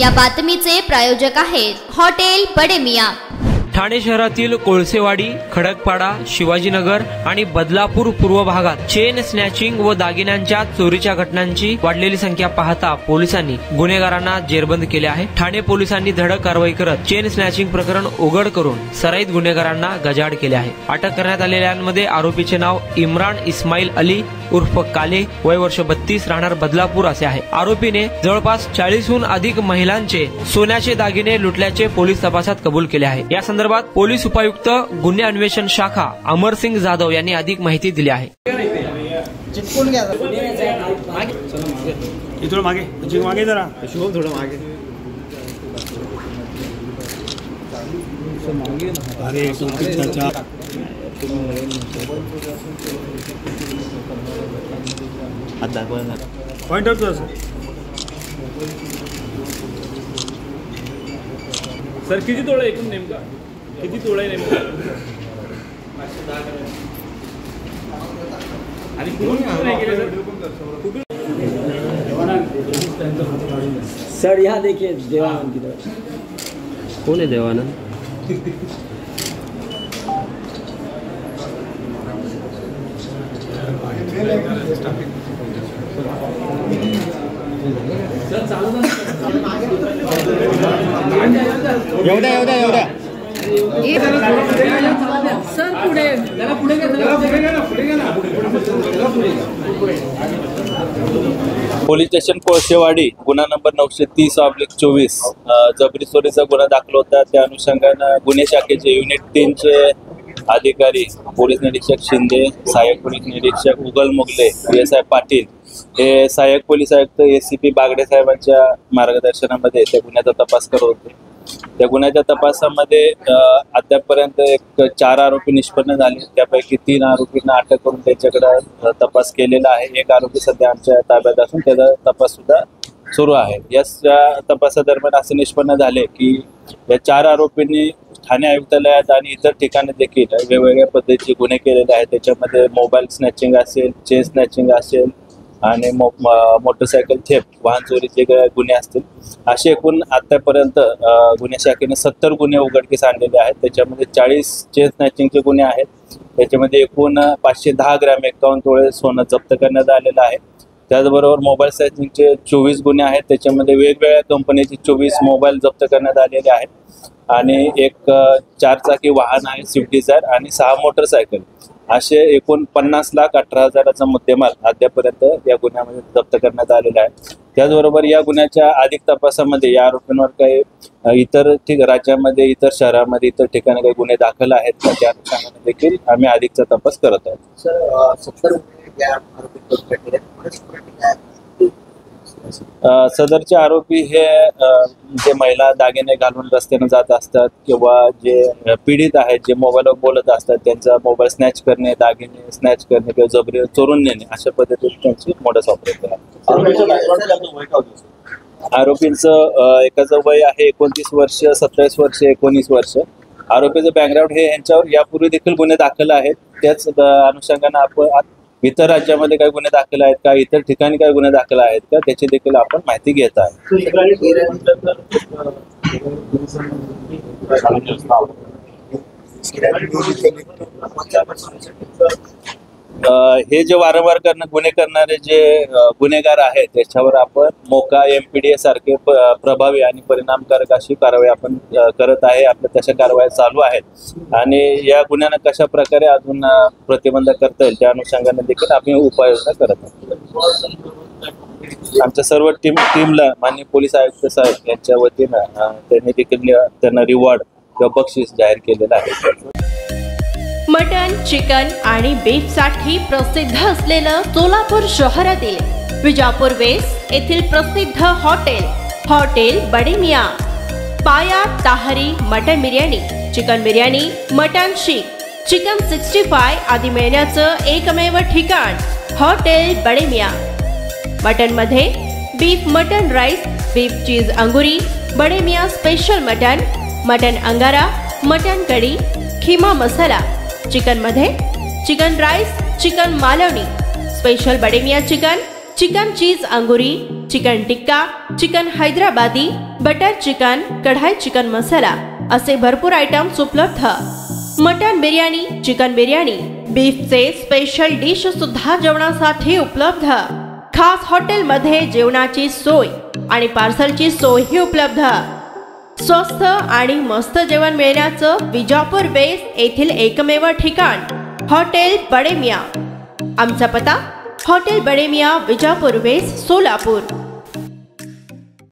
या बातमीचे प्रायोजक आहेत हॉटेल बडे मियां। ठाणे शहरातील कोळसेवाडी, खडकपाडा, शिवाजीनगर आणि बदलापूर पूर्व भागात चेन स्नॅचिंग व दागिन्यांच्या चोरीच्या घटनांची वाढलेली संख्या पाहता पोलिसांनी गुन्हेगारांना जेरबंद केले आहे। ठाणे पोलिसांनी धडक कारवाई करत चेन स्नॅचिंग प्रकरण उघड करून सराईत गुन्हेगारांना गजाआड केले आहे। अटक करण्यात आलेल्यांमध्ये आरोपीचे नाव इम्रान इस्माईल अली उर्फ काले, वय वर्ष 32, राहणार बदलापूर असे आहे। आरोपीने जवळपास 40हून अधिक महिलांचे सोन्याचे दागिने लुटल्याचे पोलीस तपासात कबूल केले आहे। या संदर्भात पोलीस उपायुक्त गुन्हे अन्वेषण शाखा अमरसिंग जाधव यांनी अधिक माहिती दिली आहे। पॉइंट आउट करा सर किती तोळा एकूण नेमका किती तोळा आहे नेमका आणि कुठून नाही केले सर यहाँ देखिए देवानंद की तरफ। कौन है देवानंद? एवढ्या सर पुढे पोलीस स्टेशन कोळसेवाडी गुन्हा नंबर 930/24 जबरी चोरीचा गुन्हा दाखल होता। त्या अनुषंगाने गुन्हे शाखेचे युनिट 3 चे अधिकारी पोलीस निरीक्षक शिंदे, सहाय्यक पोलीस निरीक्षक उगल मुगले, PSI पाटील हे सहाय्यक पोलीस आयुक्त ACP बागडे साहेबांच्या मार्गदर्शनामध्ये त्या गुन्ह्याचा तपास करत होते। त्या गुन्ह्याच्या तपासामध्ये अद्यापपर्यंत एक 4 आरोपी निष्पन्न झाले। त्यापैकी 3 आरोपींना अटक करून त्यांच्याकडे तपास केलेला आहे। एक आरोपी सध्या आमच्या ताब्यात असून त्याचा तपास सुद्धा सुरू आहे। या तपासादरम्यान असे निष्पन्न झाले की या 4 आरोपींनी ठाणे आयुक्तालयात आणि इतर ठिकाणी देखील वेगवेगळ्या पद्धतीचे गुन्हे केलेले आहेत। त्याच्यामध्ये मोबाईल स्नॅचिंग असेल, चेन स्नॅचिंग असेल आणि मोटरसायकल थेफ्ट, वाहन चोरीचे गुन्हे असतील, असे एकूण आतापर्यंत गुन्हे शाखेने 70 गुन्हे उघडकीस आणलेले आहेत। त्याच्यामध्ये 40 चेन स्नॅचिंगचे गुन्हे आहेत। त्याच्यामध्ये एकूण 510 ग्रॅम 51 तोळे सोनं जप्त करण्यात आलेलं आहे। त्याचबरोबर मोबाईल स्नॅचिंगचे 24 गुन्हे आहेत। त्याच्यामध्ये वेगवेगळ्या कंपनीचे 24 मोबाईल जप्त करण्यात आलेले आहेत आणि एक 4 चाकी वाहन आहे स्विफ्ट डिझायर आणि 6 मोटरसायकल, असे एकूण 50,18,000चा मुद्देमाल अद्यापर्यंत या गुन्ह्यामध्ये जप्त करण्यात आलेला आहे। त्याचबरोबर या गुन्ह्याच्या अधिक तपासामध्ये या आरोपींवर काही इतर राज्यामध्ये, इतर शहरामध्ये, इतर ठिकाणी काही गुन्हे दाखल आहेत का त्या अनुषंगाने देखील आम्ही अधिकचा तपास करत आहोत। सदरचे आरोपी हे जे महिला दागिने घालून रस्त्याने जात असतात किंवा जे पीडित आहेत, जे मोबाईलवर बोलत असतात, त्यांचा मोबाईल स्नॅच करणे, दागिने स्नॅच करणे किंवा जबरी चोरून नेणे, अशा पद्धतीने त्यांची मोडस ऑपरेशन आहे। आरोपींचं एकाचं वय आहे 29 वर्ष, 27 वर्ष, 19 वर्ष। आरोपीचं बॅकग्राऊंड हे यांच्यावर यापूर्वी देखील गुन्हे दाखल आहेत। त्याच अनुषंगाने आपण इतर राज्यामध्ये काही गुन्हे दाखल आहेत का, इतर ठिकाणी काही गुन्हे दाखल आहेत का, त्याची देखील आपण माहिती घेत आहे। हे जे वारंवार गुन्हे करणारे जे गुन्हेगार आहेत त्याच्यावर आपण मोका, MPDA सारखे प्रभावी आणि परिणामकारक अशी कारवाई आपण करत आहे। आपल्या तशा कारवाई चालू आहेत आणि या गुन्ह्यांना कशा प्रकारे अजून प्रतिबंध करता येईल त्या अनुषंगाने देखील आम्ही उपाययोजना करत आहोत। आमच्या सर्व टीमला माननीय पोलीस आयुक्त साहेब यांच्या वतीनं त्यांनी देखील त्यांना रिवॉर्ड किंवा बक्षीस जाहीर केलेलं आहे। मटन, चिकन आणि बीफ साठी प्रसिद्ध असलेलं सोलापूर शहरातील विजापूर वेस्ट येथील प्रसिद्ध hotel Bade Miyan. Paya tahari mutton biryani, chicken biryani, mutton seekh, chicken 65 आदी मिळण्याचं एकमेव ठिकाण हॉटेल बडे मियां। मटन मध्ये beef mutton rice, beef cheese अंगुरी, Bade Miyan special mutton, mutton अंगारा, मटन कढी, खीमा मसाला। चिकन मध्ये chicken rice, chicken Malvani, special Bade Miyan chicken, chicken cheese अंगुरी, chicken tikka, chicken Hyderabadi, butter chicken, kadai chicken masala असे भरपूर आयटम्स उपलब्ध. मटन बिर्याणी, चिकन बिर्याणी, बीफचे स्पेशल डिश सुद्धा जेवणासाठी उपलब्ध. खास हॉटेलमध्ये जेवणाची सोय आणि पार्सलची सोयही उपलब्ध. स्वस्त आणि मस्त जेवण मिळण्याचं विजापूर वेस्ट येथील एकमेव ठिकाण हॉटेल बडे मियां. आमचा पत्ता हॉटेल बडे मियां, विजापूर वेस्ट, सोलापूर.